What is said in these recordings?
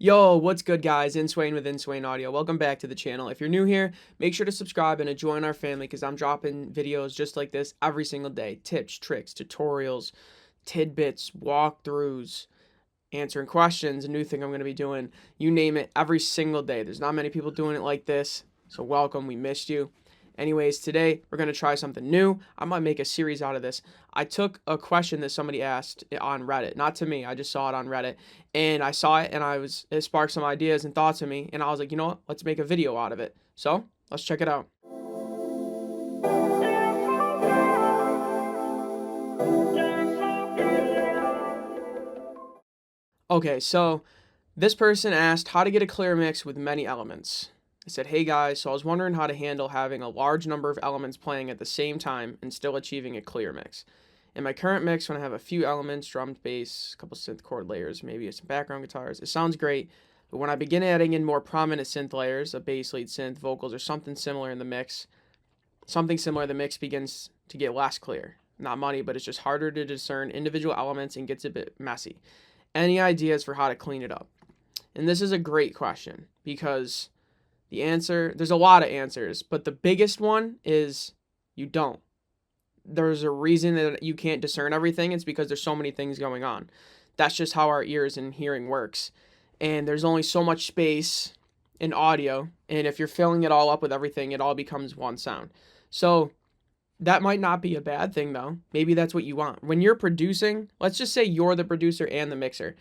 Yo, what's good, guys? Inswain with Inswain Audio. Welcome back to the channel. If you're new here, make sure to subscribe and to join our family because I'm dropping videos just like this every single day. Tips, tricks, tutorials, tidbits, walkthroughs, answering questions, a new thing I'm going to be doing. You name it, every single day. There's not many people doing it like this, so welcome. We missed you. Anyways, today we're going to try something new. I might make a series out of this. I took a question that somebody asked on Reddit, not to me. I just saw it on Reddit, and I saw it, and it sparked some ideas and thoughts in me, and I was like, you know what? Let's make a video out of it. So let's check it out. Okay, so this person asked how to get a clear mix with many elements. I said, hey guys, so I was wondering how to handle having a large number of elements playing at the same time and still achieving a clear mix. In my current mix, when I have a few elements, drums, bass, a couple synth chord layers, maybe some background guitars, it sounds great, but when I begin adding in more prominent synth layers, a bass, lead synth, vocals, or something similar in the mix, the mix begins to get less clear. Not muddy, but it's just harder to discern individual elements and gets a bit messy. Any ideas for how to clean it up? And this is a great question because there's a lot of answers, but the biggest one is you don't. There's a reason that you can't discern everything. It's because there's so many things going on. That's just how our ears and hearing works. And there's only so much space in audio. And if you're filling it all up with everything, it all becomes one sound. So that might not be a bad thing, though. Maybe that's what you want. When you're producing, let's just say you're the producer and the mixer.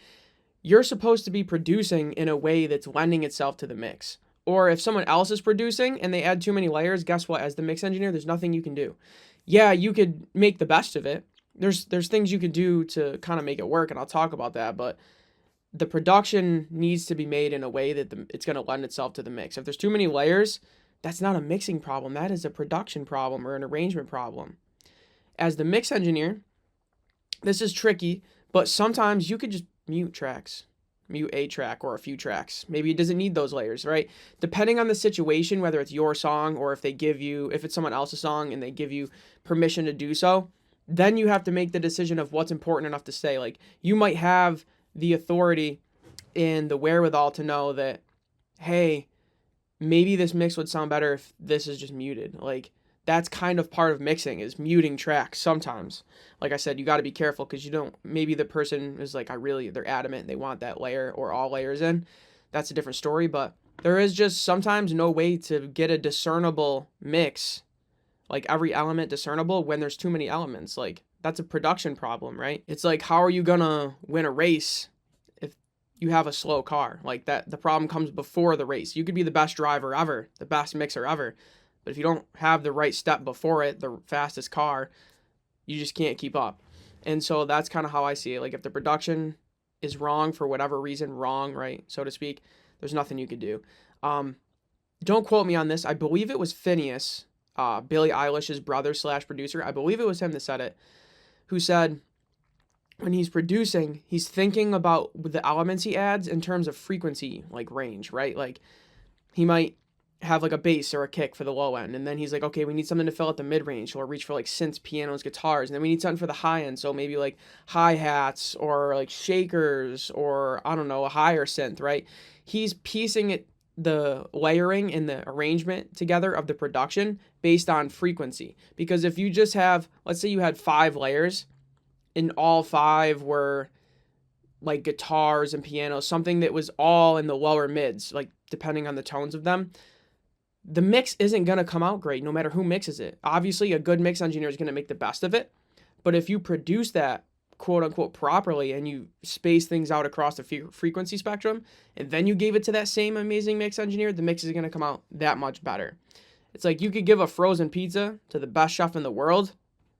You're supposed to be producing in a way that's lending itself to the mix. Or if someone else is producing and they add too many layers, guess what? As the mix engineer, there's nothing you can do. Yeah, you could make the best of it. There's things you could do to kind of make it work, and I'll talk about that, but the production needs to be made in a way that it's going to lend itself to the mix. If there's too many layers, that's not a mixing problem. That is a production problem or an arrangement problem. As the mix engineer, this is tricky, but sometimes you could just mute tracks, mute a track or a few tracks. Maybe it doesn't need those layers, right? Depending on the situation, whether it's your song or if it's someone else's song and they give you permission to do so, then you have to make the decision of what's important enough to say. Like, you might have the authority and the wherewithal to know that, hey, maybe this mix would sound better if this is just muted. Like, that's kind of part of mixing, is muting tracks sometimes. Like I said, you got to be careful because maybe the person is like, they're adamant, they want that layer or all layers in. That's a different story, but there is just sometimes no way to get a discernible mix, like every element discernible when there's too many elements. Like, that's a production problem, right? It's like, how are you gonna win a race if you have a slow car? Like, that the problem comes before the race. You could be the best driver ever, the best mixer ever, but if you don't have the right step before it, the fastest car, you just can't keep up. And so that's kind of how I see it. Like, if the production is wrong for whatever reason, wrong, right, so to speak, there's nothing you could do. Don't quote me on this. I believe it was Phineas, Billie Eilish's brother / producer. I believe it was him that said it, who said when he's producing, he's thinking about the elements he adds in terms of frequency, like range, right? Like, he might have like a bass or a kick for the low end, and then he's like, okay, we need something to fill out the mid-range, or reach for like synths, pianos, guitars, and then we need something for the high end, so maybe like hi-hats or like shakers, or I don't know, a higher synth, right? He's piecing the layering and the arrangement together of the production based on frequency. Because if you just have, let's say you had 5 layers and all 5 were like guitars and pianos, something that was all in the lower mids, like depending on the tones of them, the mix isn't going to come out great no matter who mixes it. Obviously, a good mix engineer is going to make the best of it. But if you produce that quote unquote properly and you space things out across the frequency spectrum, and then you gave it to that same amazing mix engineer, the mix is going to come out that much better. It's like you could give a frozen pizza to the best chef in the world.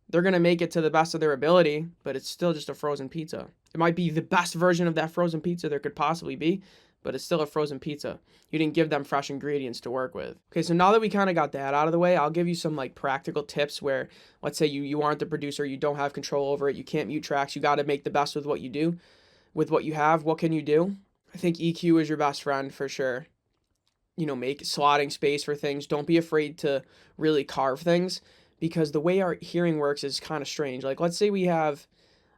They're going to make it to the best of their ability, but it's still just a frozen pizza. It might be the best version of that frozen pizza there could possibly be, but it's still a frozen pizza. You didn't give them fresh ingredients to work with. Okay, so now that we kind of got that out of the way, I'll give you some like practical tips where, let's say you aren't the producer, you don't have control over it, you can't mute tracks, you got to make the best with what you do, with what you have. What can you do? I think EQ is your best friend for sure. Make slotting space for things. Don't be afraid to really carve things, because the way our hearing works is kind of strange. Like, let's say we have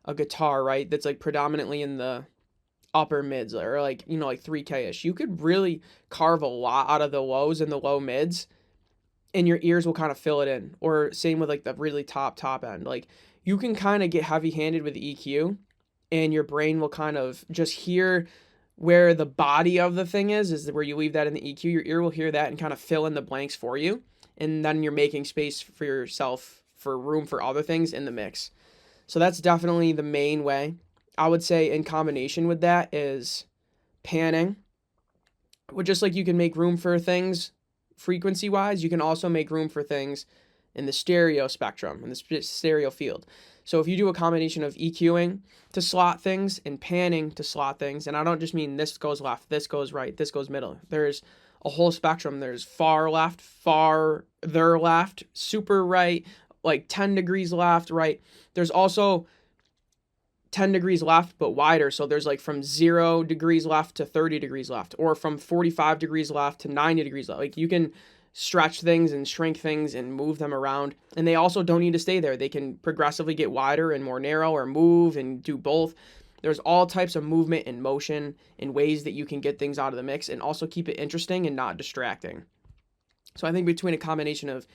a guitar, right, that's like predominantly in the upper mids or like, you know, like 3K-ish. You could really carve a lot out of the lows and the low mids, and your ears will kind of fill it in. Or same with like the really top end. Like you can kind of get heavy-handed with EQ, and your brain will kind of just hear where the body of the thing is where you leave that in the EQ. Your ear will hear that and kind of fill in the blanks for you. And then you're making space for yourself, for room for other things in the mix. So that's definitely the main way. I would say in combination with that is panning. Well, just like you can make room for things frequency wise, you can also make room for things in the stereo spectrum, in the stereo field. So if you do a combination of EQing to slot things and panning to slot things, and I don't just mean this goes left, this goes right, this goes middle. There's a whole spectrum. There's far left, farther left, super right, like 10 degrees left, right. There's also 10 degrees left, but wider. So there's like from 0 degrees left to 30 degrees left, or from 45 degrees left to 90 degrees left. Like you can stretch things and shrink things and move them around. And they also don't need to stay there. They can progressively get wider and more narrow, or move and do both. There's all types of movement and motion and ways that you can get things out of the mix and also keep it interesting and not distracting. So I think between a combination of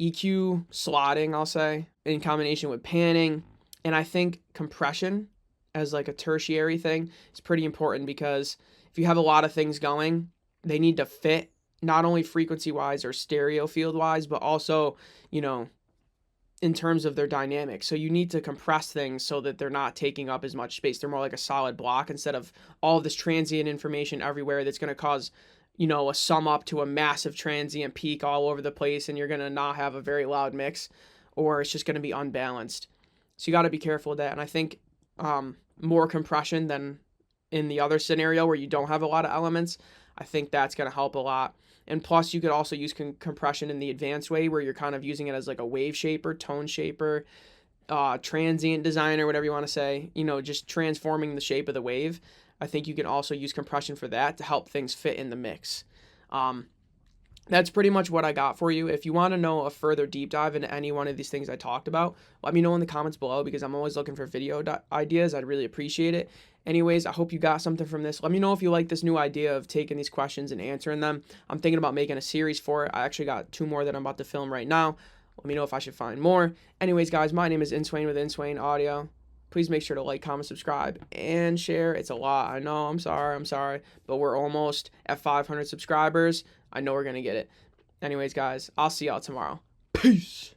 EQ slotting, I'll say, in combination with panning, and I think compression as like a tertiary thing is pretty important, because if you have a lot of things going, they need to fit not only frequency wise or stereo field wise, but also, you know, in terms of their dynamics. So you need to compress things so that they're not taking up as much space. They're more like a solid block instead of all of this transient information everywhere that's going to cause, you know, a sum up to a massive transient peak all over the place, and you're going to not have a very loud mix, or it's just going to be unbalanced. So you got to be careful with that. And I think more compression than in the other scenario where you don't have a lot of elements, I think that's going to help a lot. And plus, you could also use compression in the advanced way, where you're kind of using it as like a wave shaper, tone shaper, transient designer, whatever you want to say, you know, just transforming the shape of the wave. I think you can also use compression for that to help things fit in the mix. That's pretty much what I got for you. If you want to know a further deep dive into any one of these things I talked about, let me know in the comments below, because I'm always looking for video ideas. I'd really appreciate it. Anyways, I hope you got something from this. Let me know if you like this new idea of taking these questions and answering them. I'm thinking about making a series for it. I actually got 2 more that I'm about to film right now. Let me know if I should find more. Anyways, guys, my name is Inswain with Inswain Audio. Please make sure to like, comment, subscribe, and share. It's a lot. I know. I'm sorry. But we're almost at 500 subscribers. I know we're going to get it. Anyways, guys, I'll see y'all tomorrow. Peace.